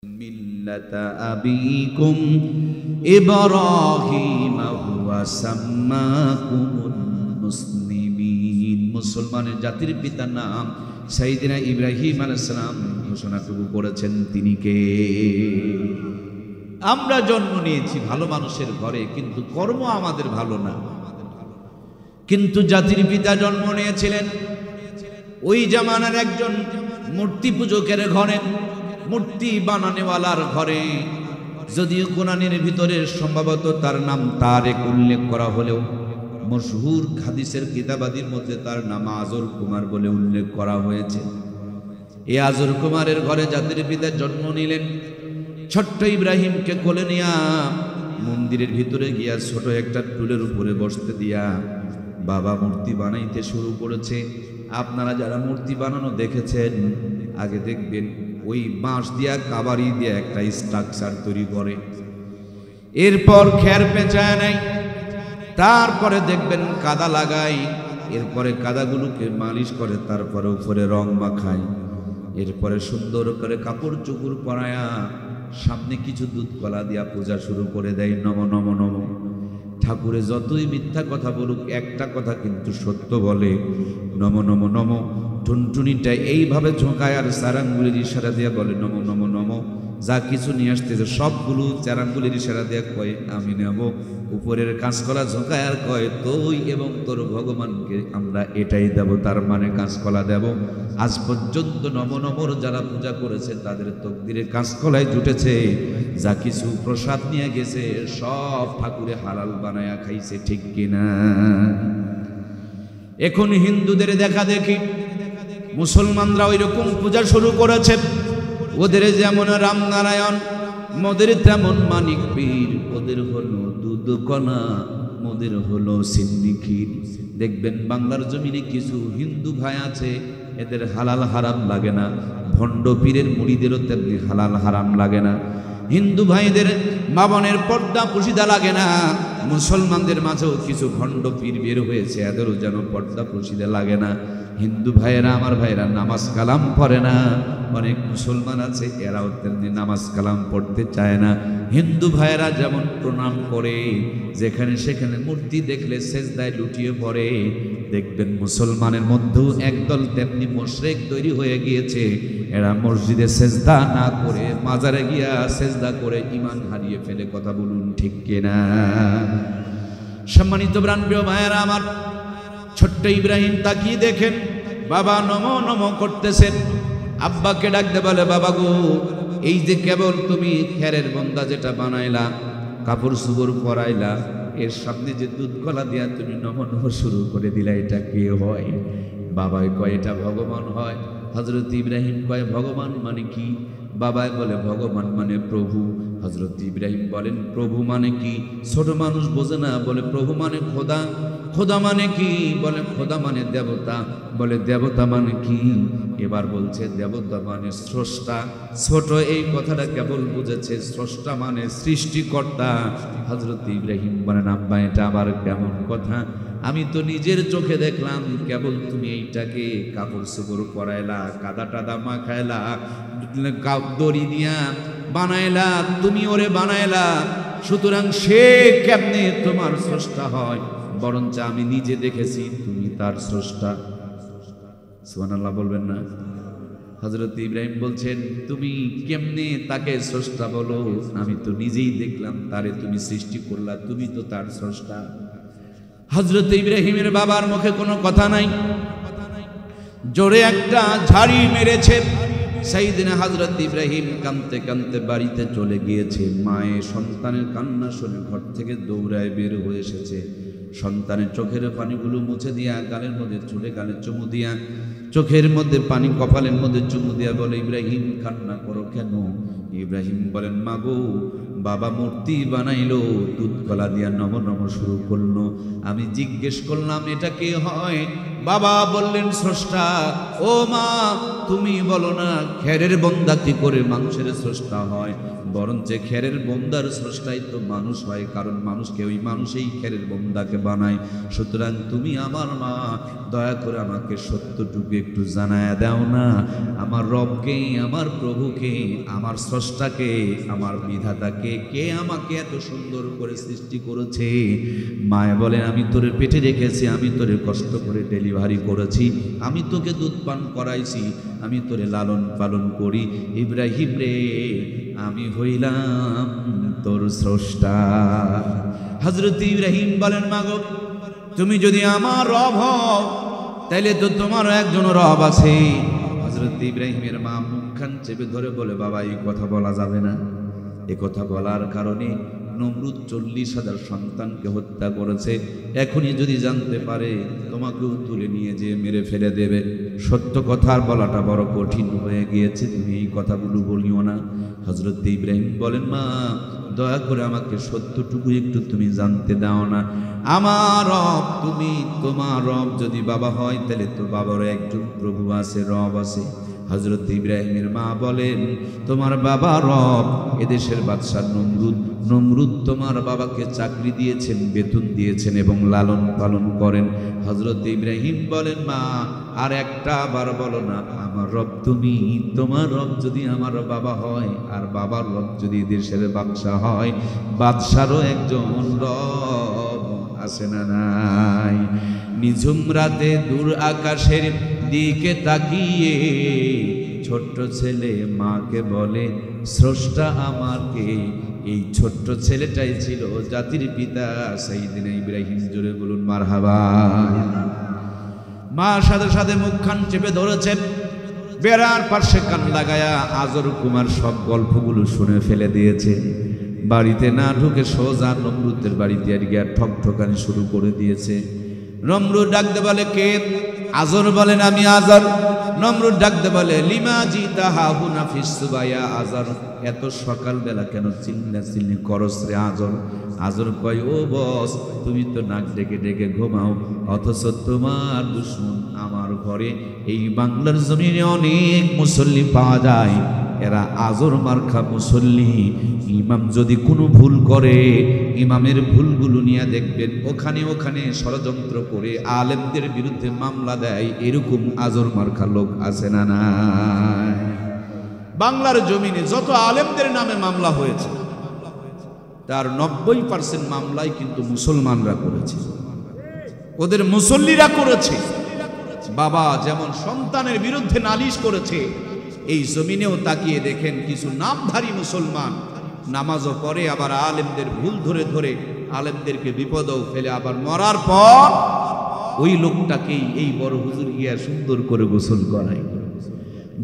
মিল্লাতা আবিকুম ইব্রাহিম হুয়া সাম্মাকুমুল মুসলিমিন। মুসলমানের জাতির পিতার নাম সাইয়েদনা ইব্রাহিম আলাইহিস সালাম ঘোষণাটুকু করেছেন তিনি কে? আমরা জন্ম নিয়েছি ভালো মানুষের ঘরে, কিন্তু কর্ম আমাদের ভালো না। কিন্তু জাতির পিতা জন্ম নিয়েছিলেন ওই জামানার একজন মূর্তি পূজকের ঘরে, মূর্তি বানানেওয়ালার ঘরে। যদিও কোরআনের ভিতরে সম্ভবত তার নাম তারেক উল্লেখ করা হলেও মশহুর হাদিসের কিতাবাদির মধ্যে তার নাম আজর কুমার বলে উল্লেখ করা হয়েছে। এই আজর কুমারের ঘরে জাতির পিতা জন্ম নিলেন। ছোট্ট ইব্রাহিমকে কোলে নিয়া মন্দিরের ভিতরে গিয়া ছোট একটা টুলের উপরে বসতে দিয়া বাবা মূর্তি বানাইতে শুরু করেছে। আপনারা যারা মূর্তি বানানো দেখেছেন, আগে দেখবেন ওই বাঁশ দিয়া কাবারি দিয়া একটা স্ট্রাকচার তৈরি করে, এরপর খের পেঁচায় নেয়, তারপরে দেখবেন কাদা লাগায়, এরপরে কাদাগুলোকে মালিশ করে, তারপরে উপরে রং মাখায়, এরপরে সুন্দর করে কাপড় চোপড় পরায়া সামনে কিছু দুধ কলা দিয়া পূজা শুরু করে দেয়। নম নম নম। ঠাকুরে যতই মিথ্যা কথা বলুক, একটা কথা কিন্তু সত্য বলে, নম নম নম। টুনটুনিটা এইভাবে ঝোঁকায় আর চারাঙ্গুলির ইশারা দিয়ে বলে নম নম নম। যা কিছু নিয়ে আসতেছে সবগুলো চারাঙ্গুলির ইশারা দিয়ে কয় আমি নেব। উপরের কাঁচকলা ঝোঁকায় আর কয় তুই এবং তোর ভগবানকে আমরা এটাই দেব, তার মানে কাঁচকলা দেব। আজ পর্যন্ত নম নমর যারা পূজা করেছে তাদের তকদিরে কাঁচকলায় জুটেছে। যা কিছু প্রসাদ নিয়ে গেছে সব ঠাকুরে হালাল বানায়া খাইছে, ঠিক কিনা? এখন হিন্দুদের দেখা দেখি মুসলমানরা ওই রকম পূজা শুরু করেছে। ওদের যেমন রামনারায়ণ, মোদের তেমন মানিক পীর, ওদের হলো দুধ কণা, মোদের হলো সিন্নি ক্ষীর। দেখবেন বাংলার জমিনে কিছু হিন্দু ভাই আছে, এদের হালাল হারাম লাগে না। ভণ্ড পীরের মুড়িদেরও তেমনি হালাল হারাম লাগে না। হিন্দু ভাইদের বাবনের পর্দা পুশিদা লাগে না। মুসলমানদের মাঝেও কিছু ভণ্ড পীর বের হয়েছে, এদেরও যেন পর্দা পুশিদা লাগে না। হিন্দু ভাইয়েরা, আমার ভাইয়েরা নামাজ কালাম পড়ে না। অনেক মুসলমান আছে এরাও তেমনি নামাজ কালাম পড়তে চায় না। হিন্দু ভাইয়েরা যেমন প্রণাম করে, যেখানে সেখানে মূর্তি দেখলে সেজদায় লুটিয়ে পড়ে, দেখবেন মুসলমানের মধ্যেও একদল তেমনি মুশরিক তৈরি হয়ে গিয়েছে। এরা মসজিদে সেজদা না করে মাজারে গিয়া সেজদা করে ঈমান হারিয়ে ফেলে। কথা বলুন ঠিক কিনা? সম্মানিত প্রাণপ্রিয় ভাইয়েরা আমার, ছোট্ট ইব্রাহিম তাকিয়ে দেখেন বাবা নম নম করতেছেন। আব্বাকে ডাকতে বলে বাবা গো, এই যে কেবল তুমি খেরের বন্দা যেটা বানাইলা, কাপড় সুবর পরাইলা, এর সামনে যে দুধ কলা দিয়া তুমি নম নম শুরু করে দিলা, এটা কে হয়? বাবাই কয় এটা ভগবান হয়। হযরত ইব্রাহিম কয় ভগবান মানে কি? বাবাই বলে ভগবান মানে প্রভু। হযরত ইব্রাহিম বলেন প্রভু মানে কি? ছোট মানুষ বোঝে না, বলে প্রভু মানে খোদা। খোদা মানে কি? বলে খোদা মানে দেবতা। বলে দেবতা মানে কি? এবার বলছে দেবতা মানে স্রষ্টা। ছোট এই কথাটা কেবল বুঝেছে স্রষ্টা মানে সৃষ্টিকর্তা। হযরত ইব্রাহিম বলেন আব্বা এটা আবার কেমন কথা? আমি তো নিজের চোখে দেখলাম, কেবল তুমি এইটাকে কাপড় চোপড় পরাইলা, কাদা টাদা মাখাইলা, দড়ি দিয়া বানাইলা, তুমি ওরে বানাইলা, সুতরাং সে কেমনে তোমার স্রষ্টা হয়? বরঞ্চ আমি নিজে দেখেছি তুমি তার স্রষ্টা। সুবহানাল্লাহ বলবেন না? হযরত ইব্রাহিম বলছেন তুমি কেমনে তাকে স্রষ্টা বলো? আমি তো নিজেই দেখলাম তারে তুমি সৃষ্টি করলা, তুমি তো তার স্রষ্টা। হযরত ইব্রাহিমের বাবার মুখে কোনো কথা নাই, জোরে একটা ঝাড়ি মেরেছে। সাইয়েদনা হযরত ইব্রাহিম কাঁদতে কাঁদতে বাড়িতে চলে গিয়েছে। মায়ের সন্তানের কান্না শুনে ঘর থেকে দৌড়ায় বের হয়ে এসেছে। সন্তানের চোখের পানিগুলো মুছে দিয়া, গালের মধ্যে ছুটে গালে চুমু দিয়া, চোখের মধ্যে পানি, কপালের মধ্যে চুমু দিয়া বলে ইব্রাহিম কান্না করো কেন? ইব্রাহিম বলেন মা গো, বাবা মূর্তি বানাইলো, দুধ কলা দিয়া নম নম শুরু করলো। আমি জিজ্ঞেস করলাম এটা কে হয়? বাবা বললেন, স্রষ্টা ও মা, তুমি বলো না খেরের বন্দা কি করে মানুষের স্রষ্টা হয়? বরঞ্চ খেরের বন্দার স্রষ্টাই তো মানুষ হয়, কারণ মানুষকে ওই মানুষেই খেরের বন্দাকে বানায়। সুতরাং তুমি আমার মা, দয়া করে আমাকে সত্যটুকু একটু জানায়া দাও না, আমার রবকে, আমার প্রভুকে, আমার স্রষ্টাকে, আমার বিধাতাকে, কে আমাকে এত সুন্দর করে সৃষ্টি করেছে? মায়ে বলেন, আমি তোরে পেটে রেখেছি, আমি তোরে কষ্ট করে ডেলিভারি করেছি, আমি তোকে দুধ পান করাইছি, আমি তোরে লালন পালন করি। ইব্রাহিম রে, আমি হইলাম তোর স্রষ্টা। হযরত ইব্রাহিম বলেন, মাগো তুমি যদি আমার রব হও, তাইলে তো তোমারও একজন রব আছে। হযরত ইব্রাহিমের মা মুখখান চেপে ধরে বলে, বাবা এই কথা বলা যাবে না। এ কথা বলার কারণে নমরুদ 40,000 সন্তানকে হত্যা করেছে। এখনই যদি জানতে পারে তোমাকেও তুলে নিয়ে যেয়ে মেরে ফেলে দেবে। সত্য কথা বলাটা বড় কঠিন হয়ে গিয়েছে, তুমি এই কথাগুলো বলিও না। হযরত ইব্রাহিম বলেন, মা দয়া করে আমাকে সত্যটুকু একটু তুমি জানতে দাও না। আমার রব তুমি, তোমার রব যদি বাবা হয়, তাহলে তো বাবারও একজন প্রভু আছে, রব আছে। হযরত ইব্রাহিমের মা বলেন, তোমার বাবা রব এদেশের বাদশা নমরুদ। নমরুদ তোমার বাবাকে চাকরি দিয়েছেন, বেতন দিয়েছেন এবং লালন পালন করেন। হযরত ইব্রাহিম বলেন, মা আর একটা বার বলো না, আমার রব তুমি, তোমার রব যদি আমার বাবা হয়, আর বাবার রব যদি দেশের বাদশা হয়, বাদশারও একজন রব আছে না নাই? নিঝুম রাতে দূর আকাশের দিকে তাকিয়ে ছোট্ট ছেলে মাকে বলে, স্রষ্টা আমাকে। এই ছোট্ট ছেলেটাই ছিল জাতির পিতা সাইয়েদনা ইব্রাহিম। জোরে বলুন মারহাবা। মা সাথে সাথে মুখখান চেপে ধরেছেন, বেড়ার পাশে কান লাগায়া আজর কুমার সব গল্পগুলো শুনে ফেলে দিয়েছে। বাড়িতে না ঢুকে সোজা নমরুদের বাড়িতে আর গিয়া ঠকঠকানি শুরু করে দিয়েছে। নমরুদ ডাকতে বলে, কে? আজর বলেন, আমি আজর। নমরুদ ডাকতে বলে, লিমা জিতা হাহুনা ফিস সুবায়া আজর, এত সকালবেলা কেন চিল্লাচিল্লি করস রে আজর? আজর কয়, ও বস, তুমি তো নাক ডেকে ডেকে ঘুমাও, অথচ তোমার দুশমন আমার ঘরে। এই বাংলার জমিনে অনেক মুসল্লি পাওয়া যায়, এরা আজর মার্কা মুসল্লি। ইমাম যদি কোনো ভুল করে, ইমামের ভুলগুলো নিয়ে দেখবেন ওখানে ওখানে ষড়যন্ত্র করে আলেমদের বিরুদ্ধে মামলা দেয়। এরকম আজর মার্কা লোক আছে না নাই? বাংলার জমিনে যত আলেমদের নামে মামলা হয়েছে, তার 90% মামলাই কিন্তু মুসলমানরা করেছে, ওদের মুসল্লিরা করেছে। বাবা যেমন সন্তানের বিরুদ্ধে নালিশ করেছে, এই জমিনেও তাকিয়ে দেখেন কিছু নামধারী মুসলমান নামাজও পড়ে, আবার আলেমদের ভুল ধরে ধরে আলেমদেরকে বিপদেও ফেলে, আবার মরার পর ওই লোকটাকেই এই বড় হুজুর গিয়া সুন্দর করে গোসল করায়,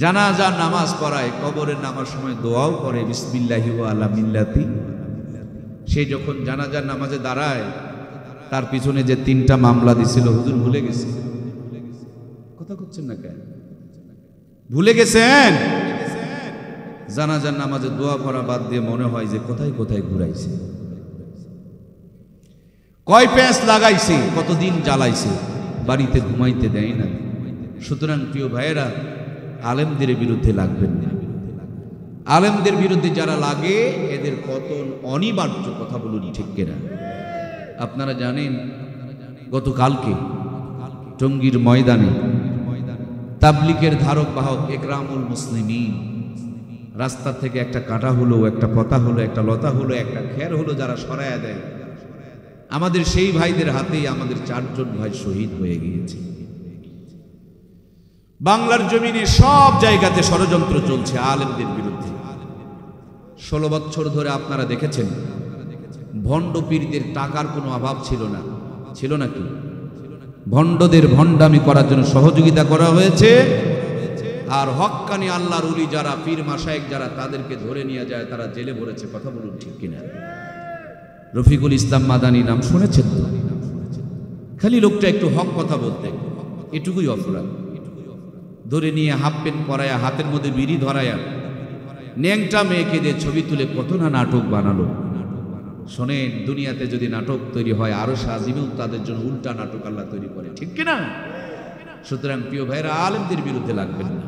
জানাজা নামাজ পড়ায়, কবরে নামার সময় দোয়াও করে, বিসমিল্লাহি ওয়া আলা মিল্লাতি। সে যখন জানাজার নামাজে দাঁড়ায়, তার পিছনে যে 3টা মামলা দিছিল হুজুর ভুলে গেছে। কথা করছেন না কেন? ভুলে গেছেন? জানাজার নামাজে দোয়া পড়া বাদ দিয়ে মনে হয় যে কোথায় কোথায় ঘুরাইছে, কয় প্যাঁচ লাগাইছে, কতদিন জ্বালাইছে, বাড়িতে ঘুমাইতে দেয় না। সুতরাং প্রিয় ভাইয়েরা, আলেমদের বিরুদ্ধে লাগবেন না। আলেমদের বিরুদ্ধে যারা লাগে এদের পতন অনিবার্য। কথা বলুন ঠিক কিনা? আপনারা জানেন গতকালকে টঙ্গীর ময়দানে তাবলিগের ধারক বাহক একরামুল মুসলিমিন রাস্তা থেকে একটা কাঁটা হলো, একটা পাতা হলো, একটা লতা হলো, একটা খের হলো, যারা সরায়া দেয়, আমাদের সেই ভাইদের হাতেই আমাদের 4 জন ভাই শহীদ হয়ে গিয়েছে। বাংলার জমিনে সব জায়গাতে ষড়যন্ত্র চলছে আলেমদের বিরুদ্ধে। 16 বছর ধরে আপনারা দেখেছেন ভণ্ড পীরদের টাকার কোনো অভাব ছিল না, ছিল নাকি? ভণ্ডদের ভণ্ডামি করার জন্য সহযোগিতা করা হয়েছে, আর হক্কানি আল্লাহর ওলি যারা, পীর মাশায়েখ যারা, তাদেরকে ধরে নিয়ে যায়, তারা জেলে ভরেছে। কথা বলুন ঠিক কিনা? রফিকুল ইসলাম মাদানী নাম শুনেছেন তো? খালি লোকটা একটু হক কথা বলতে, এটুকুই অপরাধ। ধরে নিয়ে হাফ প্যান্ট পরায়া, হাতের মধ্যে বিড়ি ধরায়া, ন্যাংটা মেয়েকে দিয়ে ছবি তুলে কত না নাটক বানালো। শোনেন, দুনিয়াতে যদি নাটক তৈরি হয়, আরো সাজিমেও তাদের জন্য উল্টা নাটক আল্লাহ তৈরি করে, ঠিক কিনা? সুতরাং প্রিয় ভাইরা, আলেমদের বিরুদ্ধে লাগবেন না।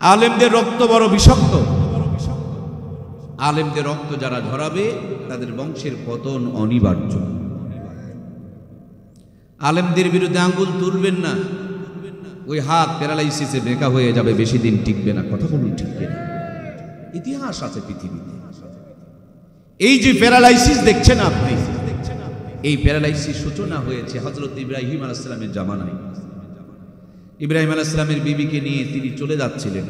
আলেমদের রক্ত বড় বিষাক্ত। আলেমদের রক্ত যারা ঝরাবে তাদের বংশের পতন অনিবার্য। আলেমদের বিরুদ্ধে আঙ্গুল তুলবেন না, ওই হাত প্যারালাইসিসে বেঁকা হয়ে যাবে, বেশি দিন টিকবে না। কথা বলুন ঠিক কিনা? ইতিহাস আছে পৃথিবীতে। এই যে প্যারালাইসিস দেখছেন আপনি, এই প্যারালাইসিস সূচনা হয়েছে হযরত ইব্রাহিম আলাইহিস সালামের জামানায়। ইব্রাহিম আলাইহিস সালামের বিবিকে নিয়ে তিনি চলে যাচ্ছিলেন।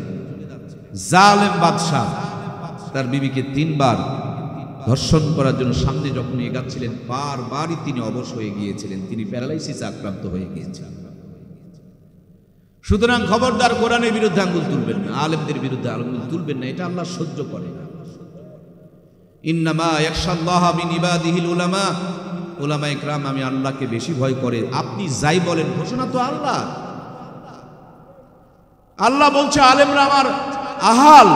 জালেম বাদশাহ তার বিবিকে 3 বার ধর্ষণ করার জন্য সামনে যখন এগাচ্ছিলেন, বারবারই তিনি অবশ হয়ে গিয়েছিলেন, তিনি প্যারালাইসিসে আক্রান্ত হয়ে গিয়েছিলেন। সুতরাং খবরদার, কোরআনের বিরুদ্ধে আঙ্গুল তুলবেন না, আলেমদের বিরুদ্ধে আঙ্গুল তুলবেন না, এটা আল্লাহ সহ্য করে না। ইন্নামা ইয়াখশাল্লাহা মিন ইবাদিহিল উলামা, উলামায়ে কিরাম আমি আল্লাহকে বেশি ভয় করে। আপনি যাই বলেন, ঘোষণা তো আল্লাহ। আল্লাহ বলছে আলেমরা আমার আহাল,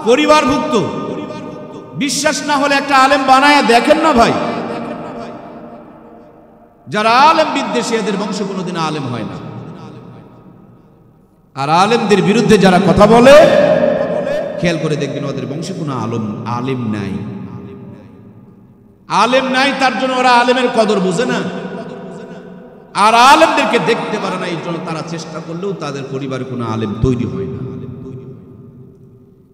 পরিবারভুক্ত। বিশ্বাস না হলে একটা আলেম বানায়া দেখেন না ভাই। যারা আলেম বিদ্বেষী, এদের বংশ কোনোদিন আলেম হয় না। আর আলেমদের বিরুদ্ধে যারা কথা বলে, খেয়াল করে দেখবেন ওদের বংশে কোনো আলেম নাই। আলেম নাই, তার জন্য ওরা আলেমের কদর বুঝে না, আর আলেমদেরকে দেখতে পারে না। এই জন্য তারা চেষ্টা করলেও তাদের পরিবারে কোনো আলেম তৈরি হয় না।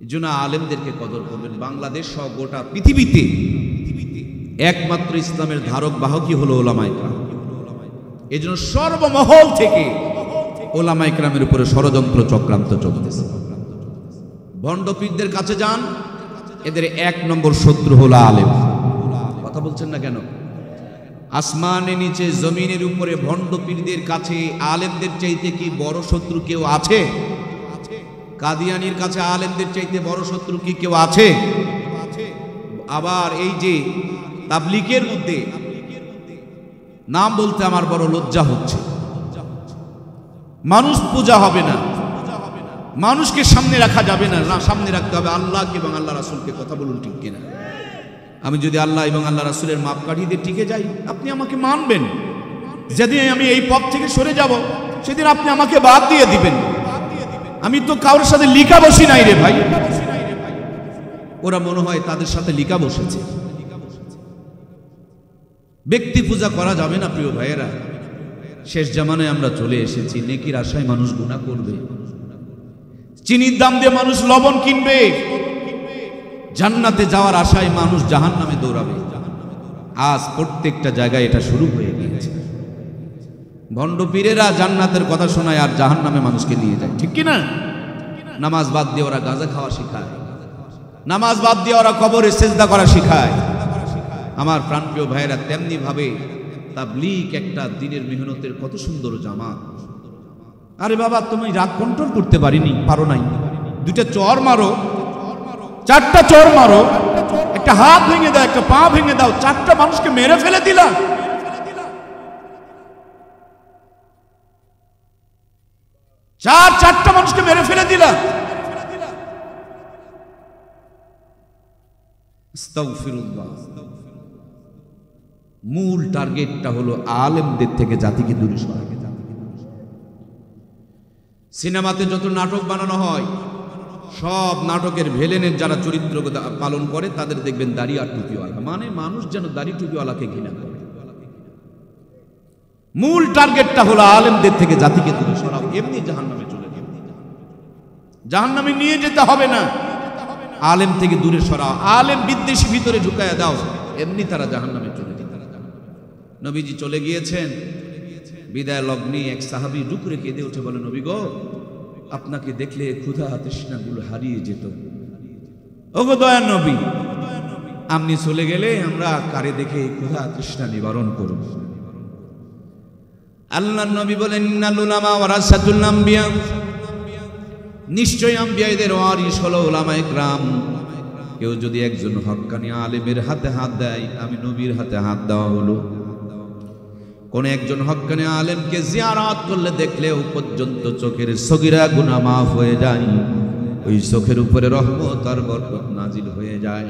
এই জন্য আলেমদেরকে কদর করবেন। বাংলাদেশ সহ গোটা পৃথিবীতে একমাত্র ইসলামের ধারক বাহকই হলো ওলামায়ে কেরাম। এই জন্য সর্বমহল থেকে ওলামায়ে কেরামের উপরে ষড়যন্ত্র চক্রান্ত চলতেছে। ভণ্ড পীরদের কাছে যান, এদের 1 নম্বর শত্রু হলো আলেম। কথা বলছেন না কেন? আসমানের নিচে জমিনের উপরে ভণ্ড পীরদের কাছে আলেমদের চাইতে কি বড় শত্রু কেউ আছে? কাদিয়ানির কাছে আলেমদের চাইতে বড় শত্রু কি কেউ আছে? আবার এই যে তাবলীগের মধ্যে নাম বলতে আমার বড় লজ্জা হচ্ছে। মানুষ পূজা হবে না, মানুষকে সামনে রাখা যাবে না, সামনে রাখতে হবে আল্লাহকে এবং আল্লাহ রাসূলকে। কথা বলুন ঠিক কিনা? আমি যদি আল্লাহ এবং আল্লাহ রাসূলের মাপকাঠি দিয়ে টিকে যাই, আপনি আমাকে মানবেন। যেদিন আমি এই পথ থেকে সরে যাব, সেদিন আপনি আমাকে বাদ দিয়ে দিবেন। আমি তো কারোর সাথে লিখা বসি নাই রে ভাই। ওরা মনে হয় তাদের সাথে লিখা বসেছে। ব্যক্তি পূজা করা যাবে না প্রিয় ভাইয়েরা। শেষ জামানায় আমরা চলে এসেছি। নেকির আশায় মানুষ গুনাহ করবে, চিনির দাম দিয়ে মানুষ লবণ কিনবে, জান্নাতে যাওয়ার আশায় মানুষ জাহান্নামে দৌড়াবে। আজ প্রত্যেকটা জায়গায় এটা শুরু হয়ে গিয়েছে। ভণ্ড পীরেরা জান্নাতের কথা শোনায় আর জাহান্নামে মানুষকে নিয়ে যায়, ঠিক কি না? নামাজ বাদ দিয়ে ওরা গাঁজা খাওয়া শিখায়, নামাজ বাদ দিয়ে ওরা কবরে সেজদা করা শিখায়। আমার প্রাণপ্রিয় ভাইয়েরা, তেমনি ভাবে তাবলীগ একটা দিনের মেহনতের কত সুন্দর জামাত। আরে বাবা, তুমি রাগ কন্ট্রোল করতে পারো নাই, 2টা চর মারো, 4টা চর মারো, একটা হাত ভেঙে দাও, একটা পা ভেঙে দাও, 4টা মানুষকে মেরে ফেলে দিলা। 4টা মানুষকে মেরে ফেলে দিলা। আস্তাগফিরুল্লাহ। মূল টার্গেটটা হলো আলেমদের থেকে জাতিকে দূরে সরানো। সিনেমাতে যত নাটক বানানো হয়, সব নাটকের ভিলেনের যারা চরিত্র পালন করে তাদের দেখবেন দাড়ি আর টুপিওয়ালা, মানে মানুষ যেন দাড়ি টুপিওয়ালাকে ঘৃণা করে। মূল টার্গেটটা হলো আলেমদের থেকে জাতিকে দূরে সরাও। এমনি জাহান্নামে চলে যাবে, জাহান্নামে নিয়ে যেতে হবে না, আলেম থেকে দূরে সরাও। আলেম বিদ্বেষী ভিতরে ঢুকায়া দাও, এমনি তারা জাহান্নামে চলে যাবে। নবীজি চলে গিয়েছেন, বিদায় লগ্নে এক সাহাবী ডুকরে কেঁদে উঠে বলে, নবী গো, আপনাকে দেখলে ক্ষুধা তৃষ্ণাগুলো হারিয়ে যেত। ওগো দয়ার নবী, আপনি চলে গেলে আমরা কারে দেখে ক্ষুধা তৃষ্ণা নিবারণ করব? আল্লাহর নবী বলেন, ইন্নাল উলামা ওয়ারাসাতুল আম্বিয়া, নিশ্চয় আম্বিয়াদের ওয়ারিস হলো উলামায়ে কেরাম। কেউ যদি একজন হক্কানি আলেমের হাতে হাত দেয়, আমি নবীর হাতে হাত দেওয়া হলো। কোন একজন হক্কানি আলেমকে জিয়ারত করলে দেখলেও পর্যন্ত চোখের সগীরা গুনাহ মাফ হয়ে যায়, ওই চোখের উপরে রহমত আর বরকত নাজিল হয়ে যায়।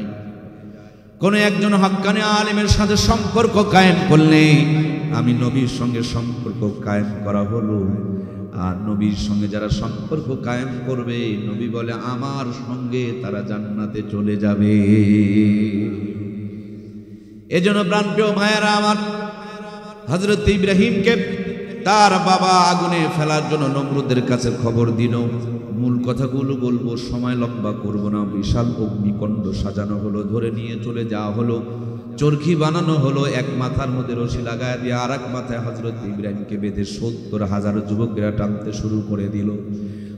কোন একজন হক্কানি আলেমের সাথে সম্পর্ক কায়েম করলে আমি নবীর সঙ্গে সম্পর্ক কায়েম করা হলো, আর নবীর সঙ্গে যারা সম্পর্ক কায়েম করবে নবী বলে আমার সঙ্গে তারা জান্নাতে চলে যাবে। এজন্য প্রাণপ্রিয় ভাইয়েরা আমার, হযরত ইব্রাহিমকে তার বাবা আগুনে ফেলার জন্য নমরুদের কাছে খবর দিল। মূল কথাগুলো বলবো, সময় লম্বা করব না। বিশাল অগ্নিকুণ্ড সাজানো হলো, ধরে নিয়ে চলে যাওয়া হলো, চরখি বানানো হলো, এক মাথার মধ্যে রশি লাগায় দিয়ে আর এক মাথায় হযরত ইব্রাহিমকে বেঁধে ৭০,০০০ যুবকেরা টানতে শুরু করে দিল।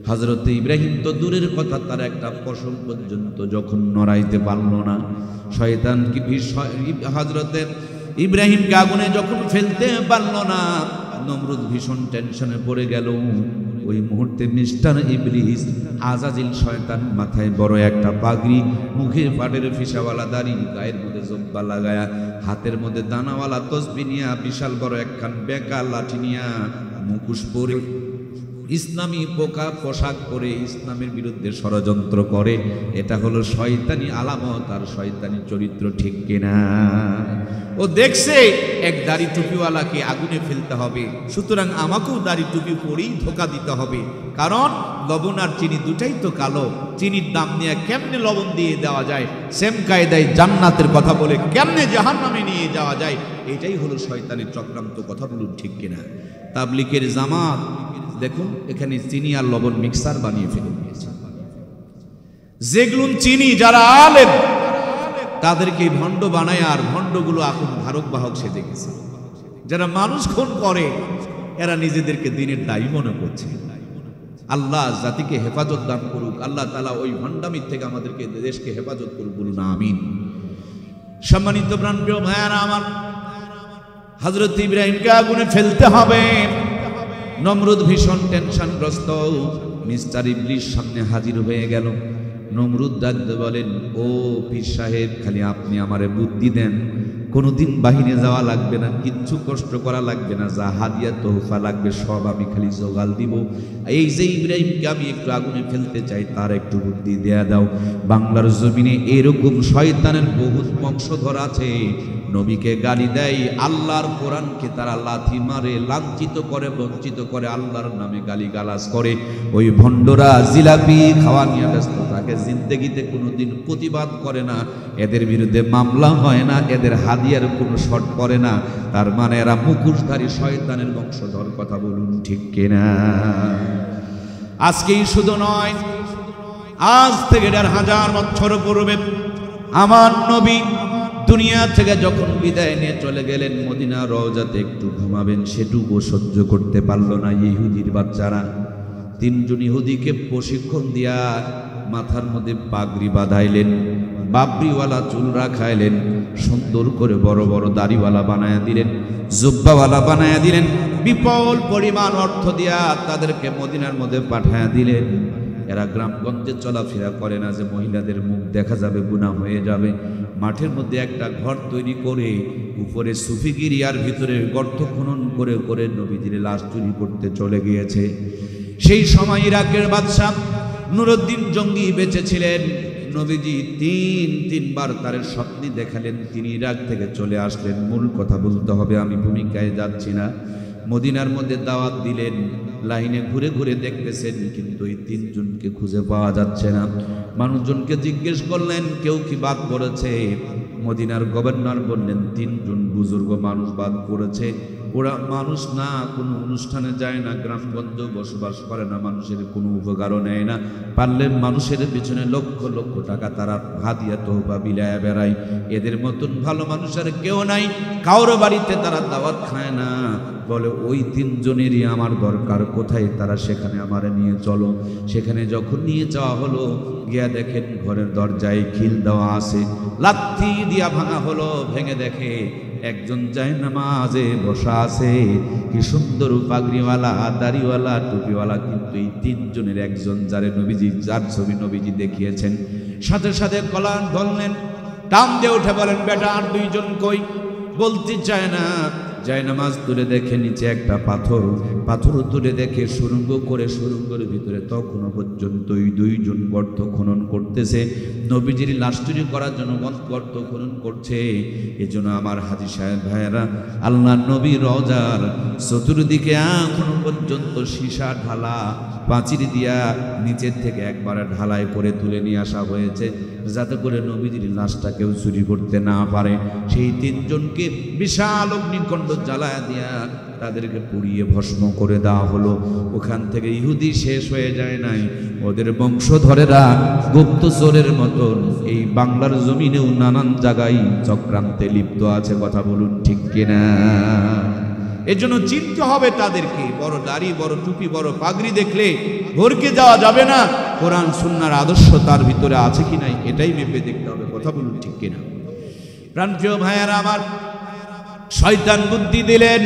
হযরত ইব্রাহিম তো দূরের কথা, তার একটা পশম পর্যন্ত যখন নড়াইতে পারল না, শয়তান কি হযরত ইব্রাহিমকে আগুনে যখন ফেলতে পারল না, নমরুদ ভীষণ টেনশনে পড়ে গেল। ওই মুহূর্তে মিস্টার ইবলিস আজাজিল শয়তান মাথায় বড় একটা পাগড়ি, মুখে পাটের ফিসাওয়ালা দাড়ি, গায়ের মধ্যে জব্বা লাগায়া, হাতের মধ্যে দানাওয়ালা তসবি নিয়া, বিশাল বড় একখান বেকা লাঠি নিয়া, মুখোশ পরে, ইসলামী পোশাক পরে ইসলামের বিরুদ্ধে ষড়যন্ত্র করে। এটা হলো শয়তানি আলামত আর শয়তানি চরিত্র, ঠিক কিনা? ও দেখছে এক দাড়ি টুপিওয়ালাকে আগুনে ফেলতে হবে, সুতরাং আমাকেও দাড়ি টুপি পরেই ধোকা দিতে হবে, কারণ লবণ আর চিনি দুটাই তো কালো। চিনির দাম নিয়ে কেমনে লবণ দিয়ে দেওয়া যায়, সেম কায়দায় জান্নাতের কথা বলে কেমনে জাহান্নামে নিয়ে যাওয়া যায়, এটাই হলো শয়তানের চক্রান্ত। কথা বলুন, ঠিক কিনা? তাবলিগের জামাত দেখুন, এখানে চিনি আর লবণ মিক্সার বানিয়ে ফেলে দিয়েছে। যেগুলো চিনি যারা আলেম তাদেরকে ভণ্ড বানায়, আর ভণ্ডগুলো এখন ধারক বাহক সেজে গেছে। যারা মানুষ খুন করে এরা নিজেদেরকে দিনের দায়ী মনে করছে। আল্লাহ জাতিকে হেফাজত দান করুক, আল্লাহ তাআলা ওই ভণ্ডামির থেকে আমাদেরকে, দেশকে হেফাজত করুক, বলুন আমিন। সম্মানিত প্রাণপ্রিয় ভাইয়ারা আমার, হযরত ইব্রাহিমকে আগুনে ফেলতে হবে। নমরুদ ভীষণ টেনশনগ্রস্ত, মিস্টার ইবলিস সামনে হাজির হয়ে গেল। নমরুদ ডাকতে বলেন, ও পীর সাহেব, খালি আপনি আমারে বুদ্ধি দেন, কোনোদিন বাহিরে যাওয়া লাগবে না, কিচ্ছু কষ্ট করা লাগবে না, যা হাদিয়া তোহফা লাগবে সব আমি খালি জোগাল দিব। এই যে ইব্রাহিমকে আমি একটু আগুনে ফেলতে চাই, তার একটু বুদ্ধি দেয়া দাও। বাংলার জমিনে এরকম শয়তানের বহুত বংশধর আছে, নবীকে গালি দেয়, আল্লাহর কোরআনকে তারা লাথি মারে, লাঞ্ছিত করে, বঞ্চিত করে, আল্লাহর নামে গালিগালাজ করে। ওই ভণ্ডরা জিলাপি খাওয়া নিয়ে ব্যস্ত থাকে, জিন্দেগিতে কোনোদিন প্রতিবাদ করে না, এদের বিরুদ্ধে মামলা হয় না, এদের হাদিয়ার কোনো শর্ট পড়ে না। তার মানে এরা মুখোশধারী শয়তানের বংশধর। কথা বলুন, ঠিক কিনা? আজকেই শুধু নয়, আজ থেকে ১৫০০ বছর পূর্বে আমার নবী দুনিয়া থেকে যখন বিদায় নিয়ে চলে গেলেন, মদিনা রওজাতে একটু ঘুমাবেন সেটুকু সহ্য করতে পারল না ইহুদির বাচ্চারা। ৩ জন ইহুদিকে প্রশিক্ষণ দিয়া মাথার মধ্যে পাগড়ি বাঁধাইলেন, বাবরিওয়ালা চুল রাখাইলেন, সুন্দর করে বড় বড় দাড়িওয়ালা বানায়া দিলেন, জুব্বাওয়ালা বানায়া দিলেন, বিপুল পরিমাণ অর্থ দিয়া তাদেরকে মদিনার মধ্যে পাঠায়া দিলেন। এরা গ্রামগঞ্জে চলাফেরা করে না যে মহিলাদের মুখ দেখা যাবে, গুনাহ হয়ে যাবে। মাঠের মধ্যে একটা ঘর তৈরি করে উপরে সুফিগিরি আর ভিতরে গর্ত খনন করে করে নবীজির লাশ চুরি করতে চলে গিয়েছে। সেই সময় ইরাকের বাদশাহ নুরুদ্দিন জঙ্গি বেঁচে ছিলেন। নবীজি তিনবার তার স্বপ্নে দেখালেন, তিনি ইরাক থেকে চলে আসলেন। মূল কথা বলতে হবে, আমি ভূমিকায় যাচ্ছি না। মদিনার মধ্যে দাওয়াত দিলেন, লাইনে ঘুরে ঘুরে দেখতেছেন, কিন্তু এই ৩ জনকে খুঁজে পাওয়া যাচ্ছে না। মানুষজনকে জিজ্ঞেস করলেন, কেউ কি বাদ পড়েছে? মদিনার গভর্নর বললেন, ৩ জন বুজুর্গ মানুষ বাদ পড়েছে। ওরা মানুষ না, কোনো অনুষ্ঠানে যায় না, গ্রামগঞ্জ বসবাস করে না, মানুষের কোনো উপকারও নেয় না, পারলে মানুষের পিছনে লক্ষ লক্ষ টাকা তারা হাদিয়া তোহফা বিলায়া বেড়ায়। এদের মতন ভালো মানুষ আর কেউ নাই, কারো বাড়িতে তারা দাওয়াত খায় না। বলে, ওই ৩ জনেরই আমার দরকার, কোথায় তারা? সেখানে আমারে নিয়ে চলো। সেখানে যখন নিয়ে যাওয়া হলো, গিয়া দেখেন ঘরের দরজায় খিল দেওয়া আছে, লাথি দিয়া ভাঙা হলো। ভেঙে দেখে একজন জায়নামাজে বসা আছে, কি সুন্দর পাগড়িওয়ালা, দাড়িওয়ালা, টুপিওয়ালা, কিন্তু এই ৩ জনের একজন, যার ছবি নবীজি দেখিয়েছেন। সাথে সাথে কলার ধরলেন, টান দিয়ে উঠে বলেন, বেটা আর 2 জন কই? বলতে চায় না। যায় নামাজ তুলে দেখে নিচে একটা পাথর, পাথর তুলে দেখে সুড়ঙ্গ করে সুড়ঙ্গের ভিতরে তখনও পর্যন্ত ওই দুইজন গর্ত খনন করতেছে, নবীজির লাশ তৈরি করার জন্য গর্ত খনন করছে। এজন্য আমার হাজী সাহেব ভাইয়েরা, আল্লাহ নবী রওজার চতুর্দিকে এখনো পর্যন্ত সীসা ঢালা পাঁচির দিয়া নিচের থেকে একবারে ঢালাই করে তুলে নিয়ে আসা হয়েছে, যাতে করে নবীজির লাশটা কেউ চুরি করতে না পারে। সেই তিনজনকে বিশাল অগ্নিকুণ্ড জ্বালায়া দিয়া তাদেরকে পুড়িয়ে ভস্ম করে দেওয়া হলো। ওখান থেকে ইহুদি শেষ হয়ে যায় নাই, ওদের বংশধরেরা গুপ্তচরের মতন এই বাংলার জমিনেও নানান জায়গায় চক্রান্তে লিপ্ত আছে। কথা বলুন ঠিক কিনা? এজন্য চিনতে হবে তাদেরকে। বড় দাড়ি, বড় টুপি, বড় পাগড়ি দেখলে ভরকে যাওয়া যাবে না। কোরআন সুন্নাহর আদর্শ তার ভিতরে আছে কি নাই এটাই মেপে দেখতে হবে। কথা বলুন ঠিক কিনা? প্রাণপ্রিয় ভাইয়েরা আমার, শয়তান বুদ্ধি দিলেন,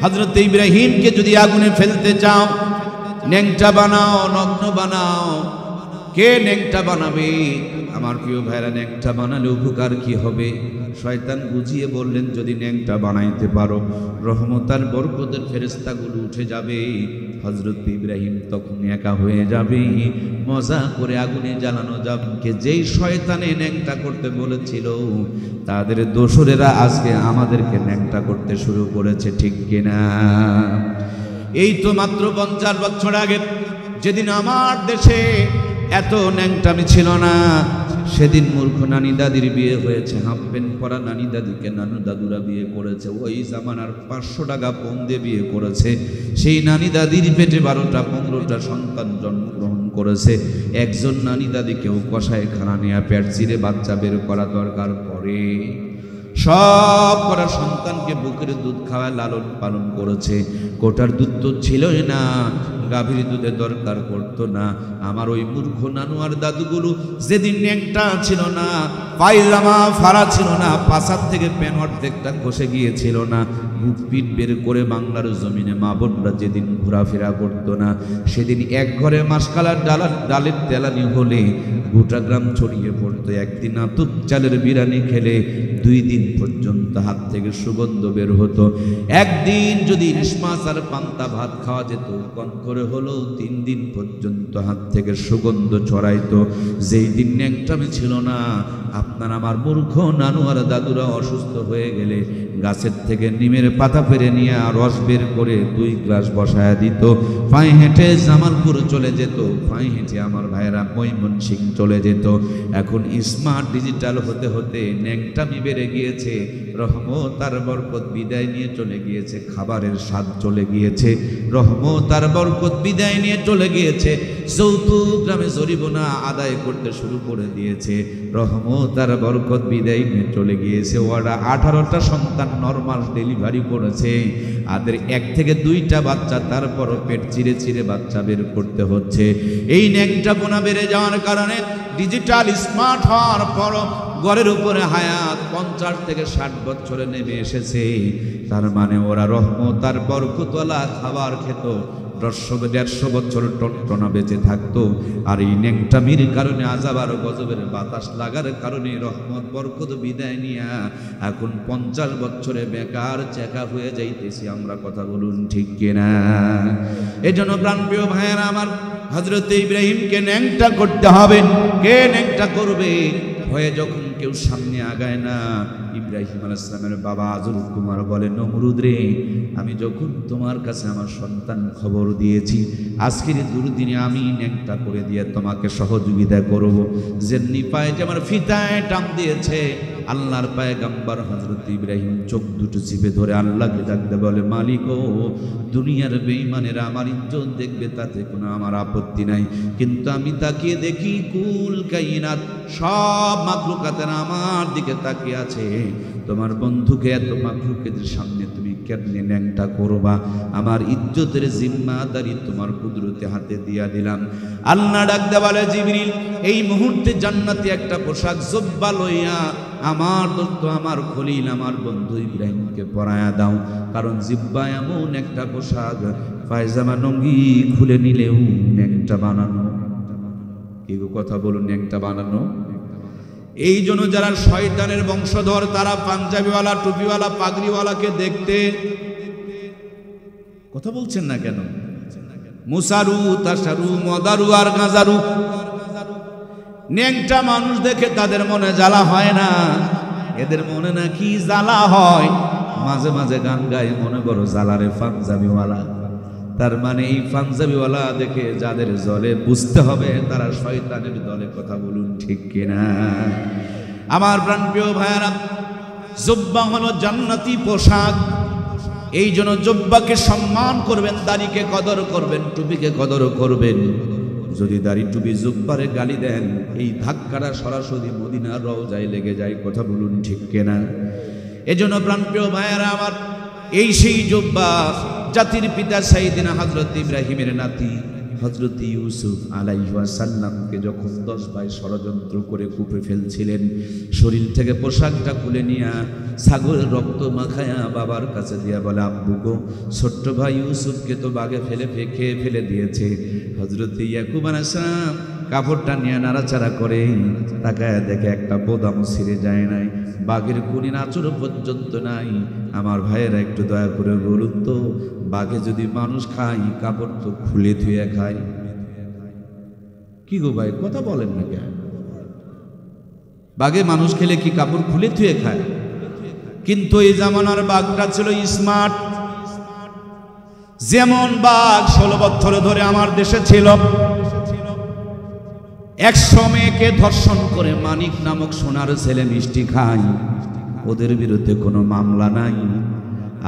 হযরত ইব্রাহিমকে যদি আগুনে ফেলতে চাও, ন্যাংটা বানাও, নগ্ন বানাও। কে ন্যাংটা বানাবে? আমার প্রিয় ভাইরা, ন্যাংটা বানালে উপকার কি হবে? শয়তান বুঝিয়ে বললেন, যদি ন্যাংটা বানাইতে পারো রহমতার বরকতের ফেরেশতাগুলো উঠে যাবে, হযরত ইব্রাহিম তখন একা হয়ে যাবে, মজা করে আগুনে জ্বালানো যাবে। যেই শয়তানে ন্যাংটা করতে বলেছিল তাদের দোসরেরা আজকে আমাদেরকে ন্যাংটা করতে শুরু করেছে। ঠিক কিনা? এই তো মাত্র 50 বছর আগে যেদিন আমার দেশে এত ন্যাংটামি ছিল না, সেদিন মূর্খ নানি দাদির বিয়ে হয়েছে, হাফ প্যান্ট পরা নানি দাদিকে নানু দাদুরা বিয়ে করেছে, ওই জামানার 500 টাকা পণ দিয়ে বিয়ে করেছে। সেই নানি দাদির পেটে 12টা 15টা সন্তান জন্মগ্রহণ করেছে। একজন নানি দাদিকেও কষায় খানা নেয়া পেট চিরে বাচ্চা বের করা দরকার পড়ে। সব করা সন্তানকে বুকের দুধ খাওয়ায় লালন পালন করেছে। কোটার দুধ তো ছিলই না, গাভীর দুধের দরকার পড়তো না। আমার ওই মূর্খ নানু আর দাদুগুলো যেদিন ন্যাংটা ছিল না, পায়জামা ফাড়া ছিল না, পাছার থেকে প্যান অর্ধেকটা খসে গিয়েছিল না, বুক পিঠ বের করে বাংলার জমিনে মা বোনরা যেদিন ঘোরাফেরা করতো না, সেদিন এক ঘরে মাসকালার ডালের তেলানি হলে গোটা গ্রাম ছড়িয়ে পড়তো। একদিন আতুক চালের বিরিয়ানি খেলে 2 দিন পর্যন্ত হাত থেকে সুগন্ধ বের হতো। একদিন যদি ইলিশ মাছ আর পান্তা ভাত খাওয়া যেত, কন করে হলো 3 দিন পর্যন্ত হাত থেকে সুগন্ধ ছড়াইতো। যেই দিন ন্যাংটামি ছিল না, আপনার আমার মূর্খ নানু আর দাদুরা অসুস্থ হয়ে গেলে গাছের থেকে নিমের পাতা পেরে নিয়ে রস বের করে 2 গ্লাস বসায়া দিত। পায়ে হেঁটে জামালপুর চলে যেত, পায়ে হেঁটে আমার ভাইয়েরা ময়মনসিংহ চলে যেত। এখন স্মার্ট ডিজিটাল হতে হতে ন্যাংটামি বেড়ে গিয়েছে, রহমত আর বরকত বিদায় নিয়ে চলে গিয়েছে, খাবারের স্বাদ চলে গিয়েছে, রহমত আর বরকত বিদায় নিয়ে চলে গিয়েছে, যৌতুক গ্রামে জরিমানা আদায় করতে শুরু করে দিয়েছে, রহমত আর বরকত বিদায় নিয়ে চলে গিয়েছে। ওরা 18টা সন্তান নরমাল ডেলিভারি করেছে, আদের 1 থেকে 2টা বাচ্চা, তারপরও পেট চিরে চিরে বাচ্চা বের করতে হচ্ছে। এই ন্যাংটাপোনা বেড়ে যাওয়ার কারণে ডিজিটাল স্মার্ট হওয়ার পর ঘরের উপরে হায়াত 50 থেকে 60 বছরে নেমে এসেছে। তার মানে ওরা রহমত আর বরকতওয়ালা খাবার খেত, 150 বছর টনটনা বেঁচে থাকতো। আর এই ন্যাংটামির কারণে আযাব আর গজবের বাতাস লাগার কারণে রহমত বরকত বিদায় নিয়া এখন 50 বছরে বেকার চেকা হয়ে যাইতেছি আমরা। কথা বলুন ঠিক কিনা? এজন্য প্রাণপ্রিয় ভাইয়েরা আমার, হযরত ইব্রাহিমকে ন্যাংটা করতে হবে। কে ন্যাংটা করবে? ভয়ে যখন কেউ সামনে আগায় না, ইব্রাহিম আলাইহিস সালামের বাবা আযরুল কুমার বলে, নমরুদ রে, আমি যখন তোমার কাছে আমার সন্তান খবর দিয়েছি, আজকের দুর্দিনে আমি ন্যাংটা করে দিয়ে তোমাকে সহযোগিতা করব। যেমনি পায়ে যে আমার ফিতায় টান দিয়েছে, আল্লাহর পয়গম্বর হযরত ইব্রাহিম চোখ দুটো চিপে ধরে আল্লাহকে ডাকতে বলে, মালিক ও, দুনিয়ার বেঈমানেরা আমার ইজ্জত দেখবে, তাতে কোনো আমার আপত্তি নাই, কিন্তু আমি তাকিয়ে দেখি কুল কায়নাত সব মাখলুকাতেরা আমার দিকে তাকিয়ে আছে। তোমার বন্ধুকে এত মাখলুকের সামনে তুমি কেমনে ন্যাংটা করবা? আমার ইজ্জতের জিম্মাদারি তোমার কুদরতে হাতে দিয়া দিলাম। আল্লাহ ডাকতে বলে, জিবরিল, এই মুহূর্তে জান্নাতে একটা পোশাক জব্বা লইয়া আমার দোস্ত, আমার খলিল, আমার বন্ধু ইব্রাহিমকে পরায়া দাও। কারণ জিব্বা এমন একটা পোশাক, পায়জামা নঙ্গি খুলে নিলেও ন্যাংটা বানানো। কি কথা বলুন, ন্যাংটা বানানো। এই জন্য যারা শয়তানের বংশধর তারা পাঞ্জাবিওয়ালা টুপিওয়ালা পাগড়িওয়ালাকে দেখতে, কথা বলছেন না কেন, মুসারু তাসারু মদারু আর গাজারু, ন্যাংটা মানুষ দেখে তাদের মনে জ্বালা হয় না, এদের মনে নাকি জ্বালা হয়। মাঝে মাঝে গান গায়, মনে করো জ্বালারে পাঞ্জাবিওয়ালা। তার মানে এই পাঞ্জাবিওয়ালা দেখে যাদের জলে বুঝতে হবে তারা শয়তানের দলে, কথা বলুন ঠিক কিনা। আমার প্রাণপ্রিয় ভাইয়ারা, জুব্বা হলো জান্নাতি পোশাক। এই জন্য জুব্বাকে সম্মান করবেন, দাড়িকে কদর করবেন, টুপিকে কদর করবেন। যদি দাড়ি টুপি জুব্বারে গালি দেন, এই ধাক্কাটা সরাসরি মদিনার রওজায় লেগে যায়, কথা বলুন ঠিক কিনা। এজন্য প্রাণপ্রিয় ভাইয়ারা আমার, এই সেই জুব্বা জাতির পিতা সাইয়েদিনা হযরত ইব্রাহিমের নাতি হযরত ইউসুফ আলাইহিস সালামকে যখন 10 ভাই ষড়যন্ত্র করে কূপে ফেলছিলেন, শরীর থেকে পোশাকটা খুলে নিয়ে ছাগলের রক্ত মাখায়া বাবার কাছে দিয়া বলে, আব্বু গো, ছোট্ট ভাই ইউসুফকে তো বাগে খেয়ে ফেলে দিয়েছে। হযরত ইয়াকুব আলাইহিস সালাম কাপড়টা নিয়ে নাড়াচাড়া করে তাকায় দেখে একটা বোদামও ছিঁড়ে যায় নাই, বাঘের কুনি আঁচড় পর্যন্ত নাই। আমার ভাইয়েরা একটু দয়া করে বলুন তো, বাঘে যদি মানুষ খায়, কাপড় তো খুলে ধুয়ে খায়। কি গো ভাই, কথা বলেন না কেন? বাঘে মানুষ খেলে কি কাপড় খুলে ধুয়ে খায়? কিন্তু এই জামানার বাঘটা ছিল স্মার্ট। যেমন বাঘ 16 বছর ধরে আমার দেশে ছিল, 100 মেয়েকে ধর্ষণ করে মানিক নামক সোনার ছেলে মিষ্টি খায়, ওদের বিরুদ্ধে কোনো মামলা নাই।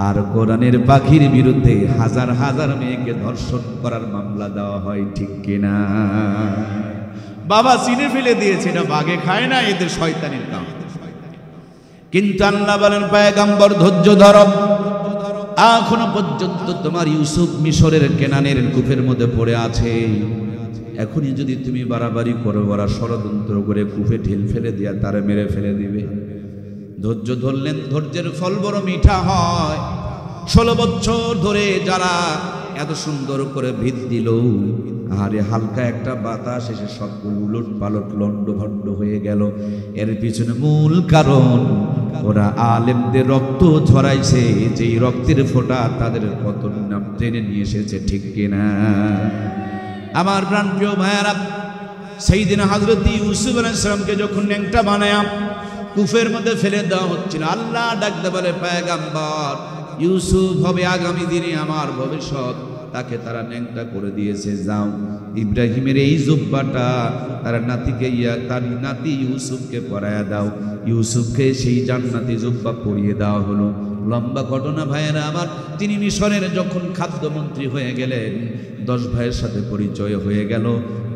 আর কোরআনের পাখির বিরুদ্ধে হাজার হাজার মেয়েকে ধর্ষণ করার মামলা দেওয়া হয়, ঠিক কিনা? বাবা চিনে ফেলে দিয়েছে, এটা বাঘে খায় না, এদের শয়তানের কাম। কিন্তু আল্লাহ বলেন, পয়গম্বর ধৈর্য ধরো, এখনো পর্যন্ত তোমার ইউসুফ মিশরের কেনানের কূপের মধ্যে পড়ে আছে। এখনই যদি তুমি বাড়াবাড়ি করো, ওরা ষড়যন্ত্র করে কূপে ঢিল ফেলে দিয়া তারা মেরে ফেলে দিবে। ধৈর্য ধরলেন, ধৈর্যের ফল বড় মিঠা হয়। 16 বছর ধরে যারা এত সুন্দর করে ভিত দিল, আরে হালকা একটা বাতাস এসে সবগুলো উলট পালট লন্ড ভন্ড হয়ে গেল। এর পিছনে মূল কারণ, ওরা আলেমদের রক্ত ঝরাইছে, যেই রক্তের ফোঁটা তাদের পতন নাম টেনে নিয়ে এসেছে, ঠিক কিনা? আমার প্রাণপ্রিয় ভাইয়ারা, সাইয়েদিনা হযরত ইউসুফ আলাইহিস সালামকে যখন ন্যাংটা বানায়া কূপের মধ্যে ফেলে দেওয়া হচ্ছিল, আল্লাহ ডাকতে বলে, পয়গম্বর ইউসুফ হবে আগামী দিনে আমার ভবিষ্যৎ, তাকে তারা ন্যাংটা করে দিয়েছে। যাও ইব্রাহিমের এই জুব্বাটা তার নাতিকে তার নাতি ইউসুফকে পরায়া দাও। ইউসুফকে সেই জান্নাতি জুব্বা পরিয়ে দেওয়া হলো। লম্বা ঘটনা ভাইয়েরা আমার, তিনি মিশরের যখন খাদ্যমন্ত্রী হয়ে গেলেন, 10 ভাইয়ের সাথে পরিচয় হয়ে গেল।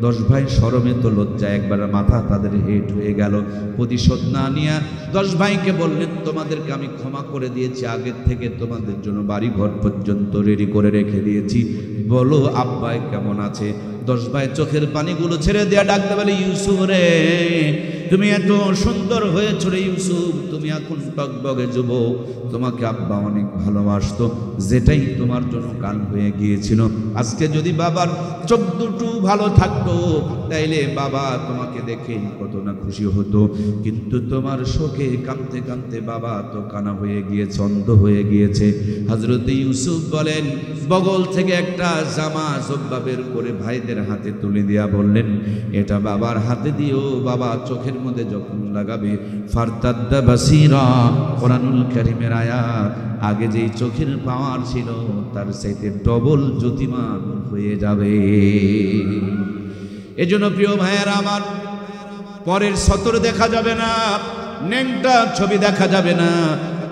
10 ভাই শরমে তো লজ্জা একবার মাথা তাদের হেট হয়ে গেল। প্রতিশোধ না নিয়া 10 ভাইকে বললেন, তোমাদেরকে আমি ক্ষমা করে দিয়েছি, আগের থেকে তোমাদের জন্য বাড়ি ঘর পর্যন্ত রেডি করে রেখে দিয়েছি, বলো আব্বাই কেমন আছে? 10 ভাই চোখের পানিগুলো ছেড়ে দেয়া ডাকতে বলে, ইউসুফ রে, তুমি এত সুন্দর হয়েছ রে ইউসুফ, তুমি এখন টকবগে যুবক, তোমাকে আব্বা অনেক ভালোবাসতো, যেটাই তোমার জন্য কাল হয়ে গিয়েছিল। আজকে যদি বাবার চোখ দুটো ভালো থাকতো, তাইলে বাবা তোমাকে দেখে কত না খুশি হতো। কিন্তু তোমার শোকে কাঁদতে কাঁদতে বাবা তো কানা হয়ে গিয়েছে, অন্ধ হয়ে গিয়েছে। হযরত ইউসুফ বলেন, বগল থেকে একটা জামা জব্বা বের করে ভাইদের হাতে তুলে দিয়া বললেন, এটা বাবার হাতে দিও, বাবা চোখের মধ্যে যখন লাগাবে ফারতাদ্দা বাসীরা, কোরআনুল কারীমের আয়াত, আগে যেই চোখের পাওয়ার ছিল তার চাইতে ডবল জ্যোতিমান হয়ে যাবে। এজন্য প্রিয় ভাইয়েরা আমার, পরের সতর দেখা যাবে না, ন্যাংটা ছবি দেখা যাবে না,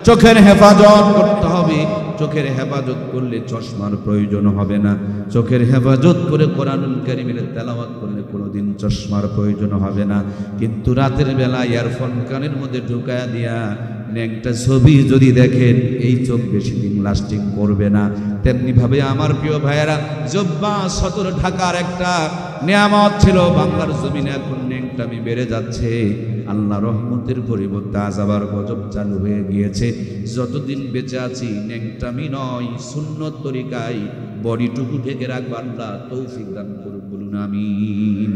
চোখের হেফাজত করতে হবে। চোখের হেফাজত করলে চশমার প্রয়োজন হবে না, চোখের হেফাজত করে কোরআনুল কারীমের তেলাওয়াত করলে কোনোদিন চশমার প্রয়োজন হবে না। কিন্তু রাতের বেলা ইয়ারফোন কানের মধ্যে ঢুকায়া দিয়া ন্যাংটা ছবি যদি দেখেন, এই চোখ বেশি দিন লাস্টিং করবে না। তেমনি ভাবে আমার প্রিয় ভাইয়েরা, জব্বা সতর ঢাকার একটা নিয়ামত ছিল, বাংলার জমিনে এখন ন্যাংটামি বেড়ে যাচ্ছে। আল্লাহ রহমতের পরিবর্তে আযাব আর গজব চালু হয়ে গিয়েছে। যতদিন বেঁচে আছি ন্যাংটামি নয়, সুন্নত তরিকায় বডিটুকু ঢেকে রাখবো। আল্লাহ তৌফিক দান করুন, বলুন আমিন।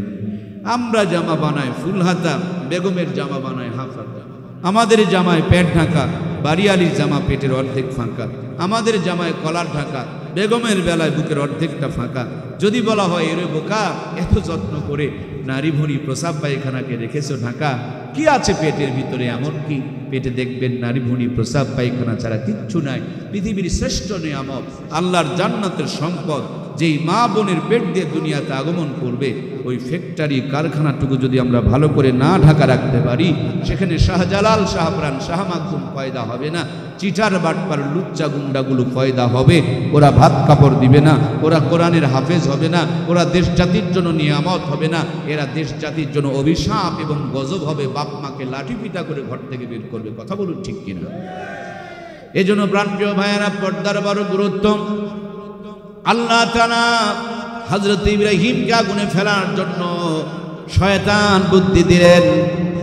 আমরা জামা বানাই ফুল হাতা, বেগমের জামা বানায় হাফ হাতা। আমাদের জামায় পেট ঢাকা, বাড়িয়ালির জামা পেটের অর্ধেক ফাঁকা। আমাদের জামায় কলার ঢাকা, বেগমের বেলায় বুকের অর্ধেকটা ফাঁকা। যদি বলা হয় এরে বোকা, এত যত্ন করে নারী ভুঁড়ি প্রসাব পায়খানাকে রেখেছো ঢাকা, কি আছে পেটের ভিতরে এমন কি? পেটে দেখবেন নারী ভুঁড়ি প্রসাব পায়খানা ছাড়া কিচ্ছু নাই। পৃথিবীর শ্রেষ্ঠ নিয়ামত, আল্লাহর জান্নাতের সম্পদ, যেই মা বোনের পেট দিয়ে দুনিয়াতে আগমন করবে, ওই ফ্যাক্টরি কারখানাটুকু যদি আমরা ভালো করে না ঢাকা রাখতে পারি, সেখানে শাহজালাল, শাহপ্রাণ, শাহ মাকদুম পয়দা হবে না। চিটার বাটপার লুচ্চা গুন্ডাগুলো পয়দা হবে। ওরা ভাত কাপড় দিবে না, ওরা কোরআনের হাফেজ হবে না, ওরা দেশ জাতির জন্য নিয়ামত হবে না, এরা দেশ জাতির জন্য অভিশাপ এবং গজব হবে। বাপ মাকে লাঠি পিটা করে ঘর থেকে বের করবে। কথা বলুন ঠিক কিনা? এজন্য প্রাণপ্রিয় ভাইয়েরা, পর্দার বড় গুরুত্ব। আল্লাহ তাআলা হযরত ইব্রাহিমকে আগুনে ফেলার জন্য শয়তান বুদ্ধি দিলেন,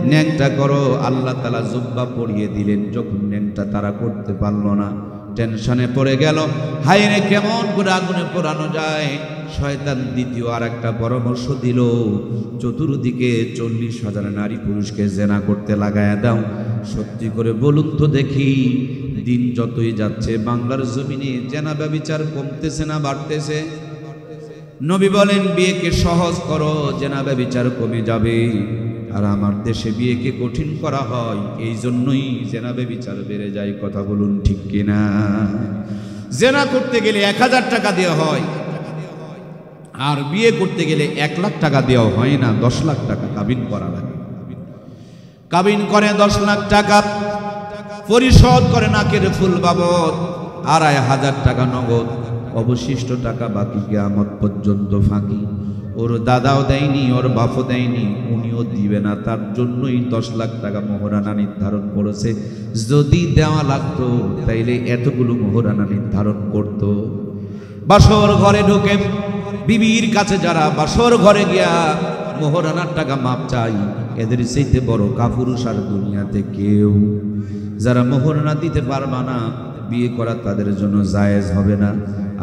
ন্যাংটা করো। আল্লাহ তাআলা জুব্বা পরিয়ে দিলেন। যখন ন্যাংটা তারা করতে পারলো না, টেনশনে পড়ে গেল, হায় রে কেমন করে আগুনে পোড়ানো যায়। শয়তান দ্বিতীয় আর একটা পরামর্শ দিল, চতুর্দিকে 40,000 নারী পুরুষকে জেনা করতে লাগায়া দাও। সত্যি করে বলুন তো দেখি, দিন যতই যাচ্ছে বাংলার জমিনে জেনা ব্যভিচার কমতেছে না বাড়তেছে? নবী বলেন বিয়েকে সহজ করো, জেনা ব্যভিচার কমে যাবে। আর আমার দেশে বিয়েকে কঠিন করা হয়, এই জন্যই জেনা ব্যভিচার বেড়ে যায়। কথা বলুন ঠিক কিনা? জেনা করতে গেলে 1000 টাকা দেওয়া হয়, আর বিয়ে করতে গেলে 1 লাখ টাকা দেওয়া হয় না, 10 লাখ টাকা কাবিন করা লাগে। কাবিন করে 10 লাখ টাকা, পরিশোধ করে নাকের ফুল বাবদ 2,500 টাকা নগদ, অবশিষ্ট টাকা বাকি কিয়ামত পর্যন্ত ফাঁকি। ওর দাদাও দেয়নি, ওর বাপও দেয়নি, উনিও দিবে না, তার জন্যই 10 লাখ টাকা মোহরানা নির্ধারণ করেছে। যদি দেওয়া লাগতো তাইলে এতগুলো মোহরানা নির্ধারণ করত। বাসর ঘরে ঢুকে বিবির কাছে যারা বাসর ঘরে গিয়া মোহরানার টাকা মাপ চাই, এদের চাইতে বড় কাপুরুষ আর দুনিয়াতে কেউ। যারা মোহরানা দিতে পারবা না, বিয়ে করা তাদের জন্য জায়েজ হবে না।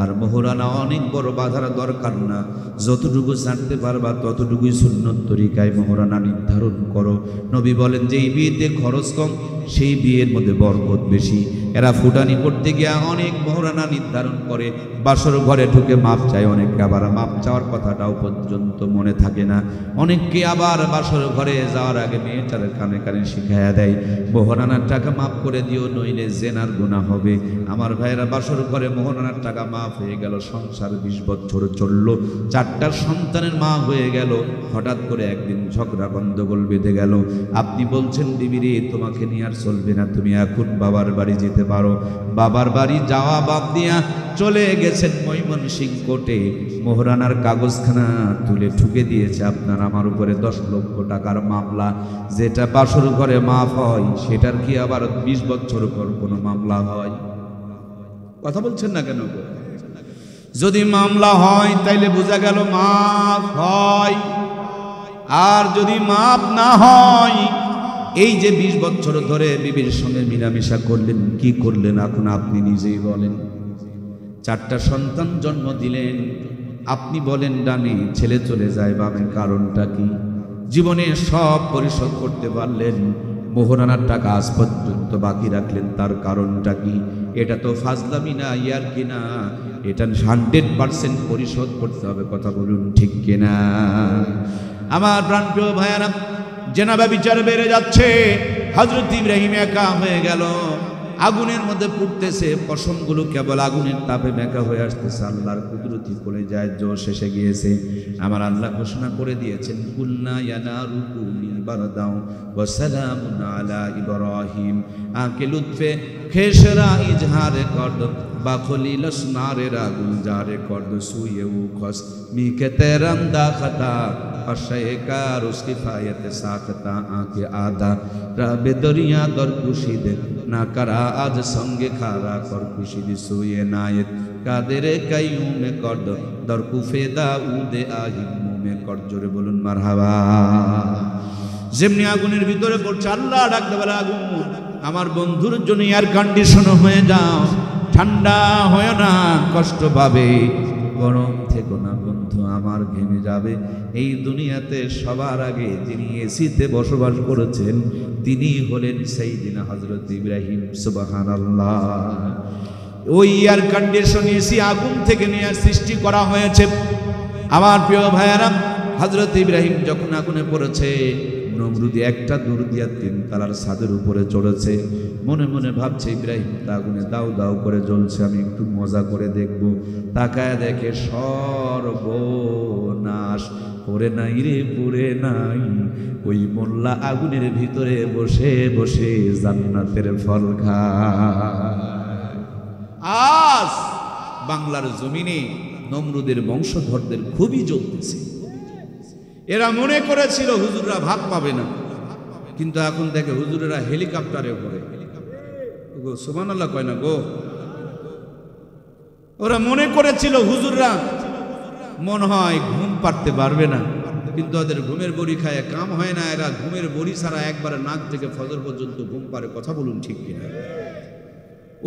আর মোহরানা অনেক বড় বাধার দরকার না, যতটুকু ছাড়তে পারবা ততটুকুই সুন্নত তরিকায় মোহরানা নির্ধারণ করো। নবী বলেন যে এই বিয়েতে খরচ কম, সেই বিয়ের মধ্যে বরকত বেশি। এরা ফুটানি করতে গিয়া অনেক মোহরানা নির্ধারণ করে, বাসর ঘরে ঢুকে মাপ চায়। অনেকে আবার মাপ চাওয়ার কথাটাও পর্যন্ত মনে থাকে না। অনেককে আবার বাসর ঘরে যাওয়ার আগে মেয়েটার কানে কানে শিখাইয়া দেয়, মোহরানার টাকা মাফ করে দিও, নইলে জেনার গুনাহ হবে। আমার ভাইয়েরা, বাসর ঘরে মোহরানার টাকা মাফ হয়ে গেল, সংসার 20 বছর চলল, 4টা সন্তানের মা হয়ে গেল। হঠাৎ করে একদিন ঝগড়া গন্ডগোল বেঁধে গেল। আপনি বলছেন বিবিরে তোমাকে নিয়ে আর চলবে না, তুমি এখন বাবার বাড়ি যেতে পারো। বাবার বাড়ি যাওয়া বাদ দিয়া চলে গেছেন ময়মনসিংহ কোর্টে। মোহরানার কাগজখানা তুলে ঠুকে দিয়েছে আপনার আমার উপরে 10 লক্ষ টাকার মামলা। যেটা বাসর ঘরে মাফ হয়, সেটার কি আবার 20 বছর পর কোনো মামলা হয়? কথা বলছেন না কেন? যদি মামলা হয় তাইলে বোঝা গেল মাফ হয়। আর যদি মাফ না হয়, এই যে 20 বছর ধরে বিবির সঙ্গে মিলামেশা করলেন, কি করলেন এখন আপনি নিজেই বলেন। 4টা সন্তান জন্ম দিলেন, আপনি বলেন ডানে, ছেলে চলে যায় বামে, কারণটা কি? জীবনে সব পরিশোধ করতে পারলেন, মোহরানার টাকা আজ পর্যন্ত বাকি রাখলেন, তার কারণটা কি? এটা তো ফাজলামি না, ইয়ার কিনা, এটা 100% পরিশোধ করতে হবে। কথা বলুন ঠিক কিনা? আমার প্রাণপ্রিয় ভাইয়ারা, জেনা ব্যভিচার বেড়ে যাচ্ছে। হযরত ইব্রাহিম একা হয়ে গেল, আগুনের মধ্যে পুড়তেছে, পশমগুলো কেবল আগুনের তাপে মেকা হয়ে আসতেছে। আল্লাহর কুদরতি করে যায়, জোশ এসে গিয়েছে। আমার আল্লাহ ঘোষণা করে দিয়েছেন, কুলনা ইয়া নারু কুনি বারদাও ওয়া সালামুন আলা ইব্রাহিম। আকে লুৎফে খেশরা ইজহারে করদ বা খলিলস নারে গুলজারে করদ সুয়ে উ খস মিকে তেরন্দা খতা अशयकार उसकी फायत साखता आके आधा राबे दरिया दर कुशिद ना करा आज संगे खारा कर कुशिद सुये नायत कादेरे कायू में कर्द दर कुफेदा उदे আহিমু में कर जोरे बोलुन मारहाबा। যেমনি আগুনের ভিতরে পড়ছে, আল্লাহ ডাকতে বলে, আগুন আমার বন্ধুর জন্য এয়ার কন্ডিশন হয়ে যাও, ঠান্ডা হয় না, কষ্ট পাবে। গরম থেকো না বন্ধু, আমার ঘেমে যাবে। এই দুনিয়াতে সবার আগে যিনি এসিতে বসবাস করেছেন তিনি হলেন সাইয়্যিদিনা হযরত ইব্রাহিম। সুবহানাল্লাহ। ওই এয়ার কন্ডিশন এসি আগুন থেকে নিয়ে সৃষ্টি করা হয়েছে। আমার প্রিয় ভাইয়ারা, হযরত ইব্রাহিম যখন আগুনে পড়েছে, নমরুদ একটা দূর দিয়া 3 তলার ছাদের উপরে চড়েছে। মনে মনে ভাবছে ইব্রাহিম তা আগুনে দাউ দাউ করে জ্বলছে, আমি একটু মজা করে দেখব। তাকায় দেখে সর্বনাশ, পড়ে নাই রে পড়ে নাই। ওই মোল্লা আগুনের ভিতরে বসে বসে জান্নাতের ফল খায়। আজ বাংলার জমিনে নমরুদের বংশধরদের খুবই জ্বলতেছে। এরা মনে করেছিল হুজুররা ভাগ পাবে না, কিন্তু এখন দেখে হুজুরেরা হেলিকপ্টারে ঘোরে। সুবহানাল্লাহ কয় না গো। ওরা মনে করেছিল হুজুররা মনে হয় ঘুম পাড়তে পারবে না, কিন্তু ওদের ঘুমের বড়ি খায় কাম হয় না। এরা ঘুমের বড়ি ছাড়া একবারে নাক থেকে ফজর পর্যন্ত ঘুম পারে। কথা বলুন ঠিক কিনা?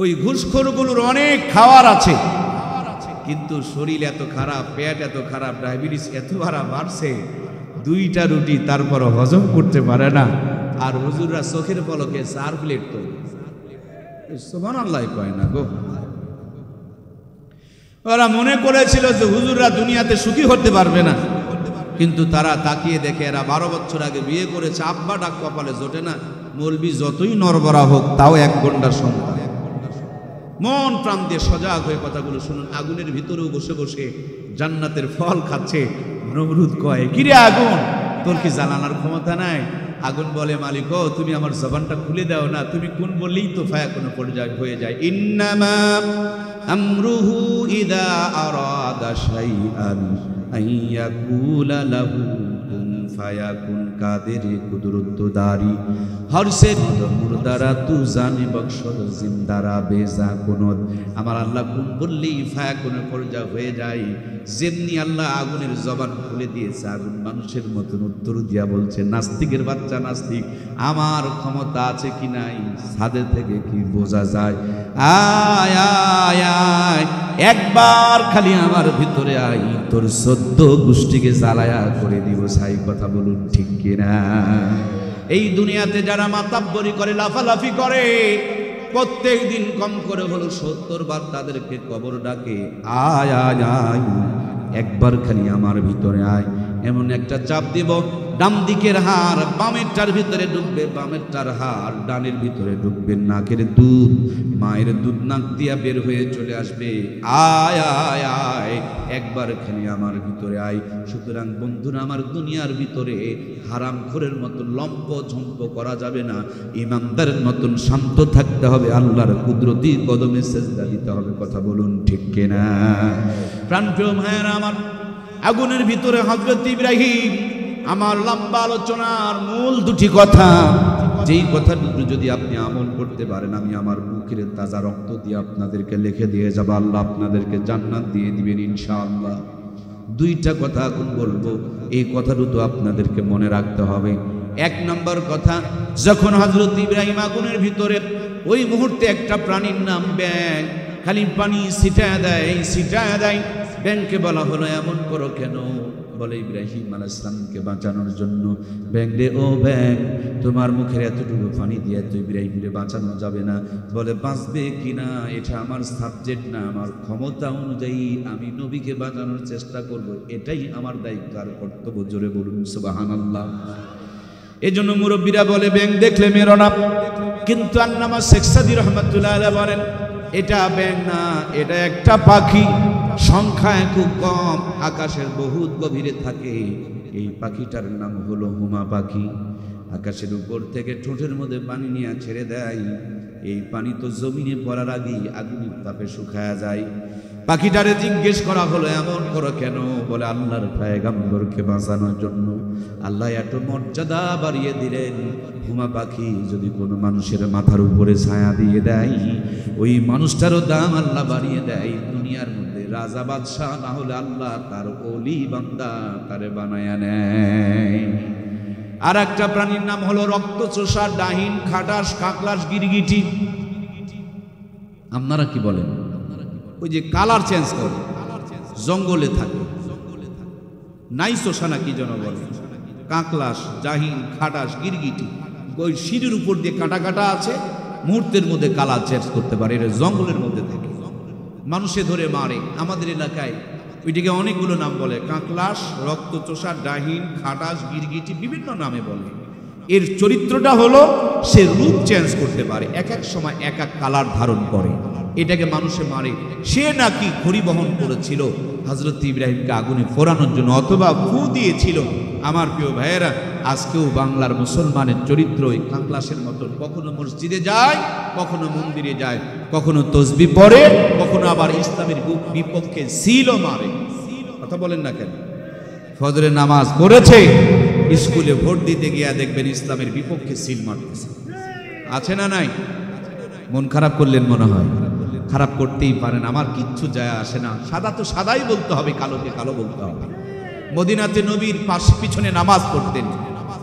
ওই ঘুষখোরগুলোর অনেক খাওয়ার আছে, কিন্তু শরীর এত খারাপ, পেট এত খারাপ, ডায়াবেটিস এত বাড়ছে, 2টা রুটি তারপর হজম করতে পারে না। আর হুজুররা চোখের পলকে 4 প্লেট তো। সুবহানাল্লাহ কয় না গো। ওরা মনে করেছিল যে হুজুররা দুনিয়াতে সুখী হতে পারবে না, কিন্তু তারা তাকিয়ে দেখে এরা 12 বছর আগে বিয়ে করেছে, আব্বা ডাক কপালে জোটে না। মৌলবি যতই নরবরা হোক তাও 1 ঘন্টার সন্তান। মন প্রাণ দিয়ে সজাগ হয়ে কথাগুলো শুনুন। আগুনের ভিতরেও বসে বসে জান্নাতের ফল খাচ্ছে। নমরুদ কয়, কিরে আগুন, তোর কি জ্বালানোর ক্ষমতা নাই? আগুন বলে, মালিক তুমি আমার জবানটা খুলে দাও না, তুমি কোন বললেই তো ফায়াকুন পর্যায় হয়ে যায়। ইন্নামা আমরুহু ইযা আরাদা শাইআন আইয়াকুলা লাহু কুন ফায়াকুন। কাদের কুদরত দারি হর সে মুর্দারা তু জানে বখশর জিন্দারা বেজা কুনত। আমার আল্লাহ কোন বললেই ফায়াকুনের পর্যায় হয়ে যায়। যেমনি আল্লাহ আগুনের জবান খুলে দিয়েছে, আগুন মানুষের মতন উত্তর দিয়া বলছে, নাস্তিকের বাচ্চা নাস্তিক, আমার ক্ষমতা আছে কি নাই ছাদে থেকে কি বোঝা যায়? আয় আয় আয়, একবার খালি আমার ভিতরে আয়, তোর 14 গোষ্ঠীকে জ্বালায়া করে দিব ছাই। কথা বলুন ঠিক কিনা? এই দুনিয়াতে যারা মাতাব্বরি করে, লাফালাফি করে, প্রত্যেক দিন কম করে হলো 70 বার তাদেরকে কবর ডাকে, আয় আয় আয়, একবার খালি আমার ভিতরে আয়। এমন একটা চাপ দিব, ডান দিকের হাড় বামেরটার ভিতরে ঢুকবে, বামেরটার হাড় ডানের ভিতরে ঢুকবে। নাকের দুধ, মায়ের দুধ নাক দিয়া বের হয়ে চলে আসবে। আয় আয় আয়, একবার খালি আমার ভিতরে আয়। সুতরাং বন্ধুরা আমার, দুনিয়ার ভিতরে হারামখোরের মতো লম্প ঝম্প করা যাবে না, ইমানদারের মতন শান্ত থাকতে হবে, আল্লাহর কুদরতি কদমে সেজদা দিতে হবে। কথা বলুন ঠিক কিনা? প্রাণপ্রিয় ভাইয়েরা আমার, আগুনের ভিতরে হযরত ইব্রাহিম। আমার লম্বা আলোচনার মূল 2টি কথা, যেই কথা দুটো যদি আপনি আমল করতে পারেন, আমি আমার বুকের তাজা রক্ত দিয়ে আপনাদেরকে লিখে দিয়ে যাব, আল্লাহ আপনাদেরকে জান্নাত দিয়ে দিবেন ইনশাআল্লাহ। 2টা কথা এখন বলবো, এই কথা দুটো আপনাদেরকে মনে রাখতে হবে। 1 নম্বর কথা, যখন হযরত ইব্রাহিম আগুনের ভিতরে, ওই মুহূর্তে একটা প্রাণীর নাম ব্যাঙ খালি পানি ছিটায় দেয়, ছিটায় দেয়। ব্যাঙকে বলা হলো, এমন করো কেন? বলে, ইব্রাহিম আলাইহিস সালামকে বাঁচানোর জন্য। ব্যাঙ রে, ও ব্যাঙ, তোমার মুখের এতটুকু পানি দিয়ে তো ইব্রাহিমকে বাঁচানো যাবে না। বলে, বাঁচবে কিনা এটা আমার সাবজেক্ট না, আমার ক্ষমতা অনুযায়ী আমি নবীকে বাঁচানোর চেষ্টা করব, এটাই আমার দায়িত্ব আর কর্তব্য। জোরে বলুন সুবহানাল্লাহ। এজন্য মুরব্বীরা বলে, ব্যাঙ দেখলে মেরো না। কিন্তু আল্লামা শেখ সাদী রহমাতুল্লাহ আলাইহি বলেন, এটা ব্যাঙ না, এটা একটা পাখি, সংখ্যায় খুব কম, আকাশের বহুত গভীরে থাকে। এই পাখিটার নাম হলো হুমা পাখি। আকাশের উপর থেকে ঠোঁটের মধ্যে পানি নিয়ে ছেড়ে দেয়। এই পানি তো জমিনে পড়ার আগেই আগুনের তাপে শুকায়া যায়। পাখিটারে জিজ্ঞেস করা হলো, এমন করো কেন? বলে, আল্লাহর পয়গম্বরকে বাঁচানোর জন্য। আল্লাহ এত মর্যাদা বাড়িয়ে দিলেন, হুমা পাখি যদি কোনো মানুষের মাথার উপরে ছায়া দিয়ে দেয়, ওই মানুষটারও দাম আল্লাহ বাড়িয়ে দেয়। দুনিয়ার মধ্যে রাজা বাদশাহ না হলে আল্লাহ তার ওলি বান্দা তারে বানায়া নেয়। আর একটা প্রাণীর নাম হলো রক্তচোষা, ডাহিন, খাটাস, কাকলাস, গিরগিটি। আপনারা কি বলেন? ওই যে কালার চেঞ্জ করে, জঙ্গলে থাকে, নাইসোসানা কি যেন বলে, কাকলাস, জাহিন, খাটাস, গিরগিটি, ওই সিঁড়ির উপর দিয়ে কাটা কাটা আছে, মুহূর্তের মধ্যে কালার চেঞ্জ করতে পারে। এটা জঙ্গলের মধ্যে থাকে, মানুষে ধরে মারে। আমাদের এলাকায় ওইটিকে অনেকগুলো নাম বলে, কাকলাস, রক্তচোষা, ডাহিন, খাটাস, গিরগিটি, বিভিন্ন নামে বলে। এর চরিত্রটা হলো সে রূপ চেঞ্জ করতে পারে, এক এক সময় এক এক কালার ধারণ করে, এটাকে মানুষে মারে। সে নাকি খড়ি বহন করেছিল হযরত ইব্রাহিমকে আগুনে পোড়ানোর জন্য, অথবা ফু দিয়েছিল। আমার প্রিয় ভাইয়েরা, আজকেও বাংলার মুসলমানের চরিত্র ওই কাকলাসের মতন, কখনো মসজিদে যায়, কখনো মন্দিরে যায়, কখনো তসবিহ পড়ে, কখনো আবার ইসলামের বিপক্ষে সিলও মারে। কথা বলেন না কেন? ফজরের নামাজ পড়েছে, স্কুলে ভোট দিতে গিয়া দেখবেন ইসলামের বিপক্ষে সিল মারতেছে। আছে না নাই? মন খারাপ করলেন মনে হয়? খারাপ করতেই পারেন, আমার কিচ্ছু যায় আসে না। সাদা তো সাদাই বলতে হবে, কালোকে কালো বলতে হবে। মদিনাতে নবীর পিছনে নামাজ পড়তেন,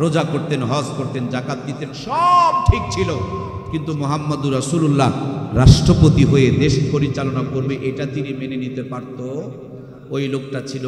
রোজা করতেন, হজ করতেন, জাকাত দিতেন, সব ঠিক ছিল। কিন্তু মুহাম্মদুর রাসূলুল্লাহ রাষ্ট্রপতি হয়ে দেশ পরিচালনা করবে, এটা তিনি মেনে নিতে পারত? ওই লোকটা ছিল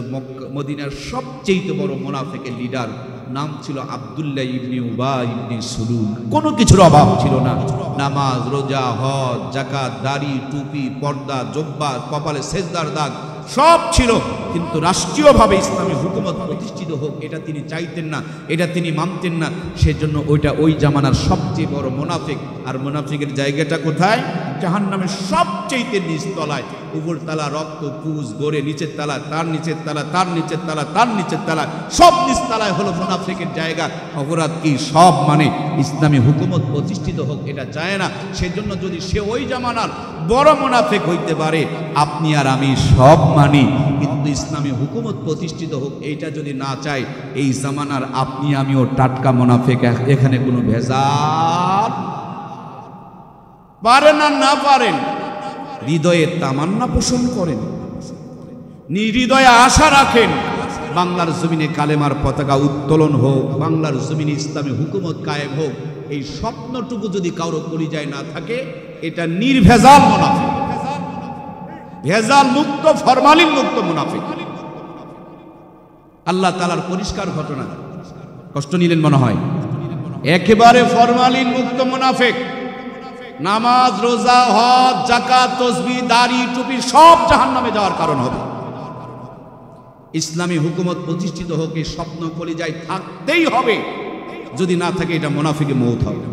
মদিনার সবচেয়ে বড় মুনাফিকের লিডার, নাম ছিল আব্দুল্লাহ ইবনে উবাই ইবনে সুলুল। কোনো কিছুর অভাব ছিল না, নামাজ, রোজা, হজ, জাকাত, দাড়ি, টুপি, পর্দা, জব্বা, কপালে সেজদার দাগ সব ছিল। কিন্তু রাষ্ট্রীয়ভাবে ইসলামী হুকুমত প্রতিষ্ঠিত হোক এটা তিনি চাইতেন না, এটা তিনি মানতেন না। সেজন্য ওইটা ওই জামানার সবচেয়ে বড় মুনাফিক। আর মুনাফিকের জায়গাটা কোথায়? জাহান্নামের সবচেয়ে নিচ তলায়। উপর তালা রক্ত, পুজ, গড়ে, নিচের তালা, তার নিচের তালা, তার নিচের তালা, তার নিচের তালা, সব নিচ তালায় হলো মুনাফিকের জায়গা। অপরাধ কি? সব মানে ইসলামী হুকুমত প্রতিষ্ঠিত হোক এটা চায় না। সেজন্য যদি সে ওই জামানার বড় মুনাফিক হইতে পারে, আপনি আর আমি সব মানি, কিন্তু ইসলামী হুকুমত প্রতিষ্ঠিত হোক এইটা যদি না চায়, এই জামানার আপনি আমিও টাটকা মুনাফিক। এখানে কোনো ভেজাল। পারেন আর না পারেন, হৃদয়ে তামান্না পোষণ করেন, হৃদয়ে আশা রাখেন বাংলার জমিনে কালেমার পতাকা উত্তোলন হোক, বাংলার জমিনে ইসলামী হুকুমত কায়েম হোক। এই স্বপ্নটুকু যদি কারো পরিচয় না থাকে, এটা নির্ভেজাল মুনাফিক, ভেজাল মুক্ত, ফরমালিন মুক্ত মুনাফিক। আল্লাহ তাআলার পরিষ্কার ঘটনা, কষ্ট নিলেন মনে হয়? একেবারে ফরমালিন মুক্ত মুনাফিক। নামাজ, রোজা, হজ, যাকাত, তাসবিহ, দাড়ি, টুপি সব জাহান্নামে যাওয়ার কারণ হবে। ইসলামী হুকুমত প্রতিষ্ঠিত হোক এই স্বপ্ন কলিজায় থাকতেই হবে, যদি না থাকে এটা মুনাফিকে মৌত হবে।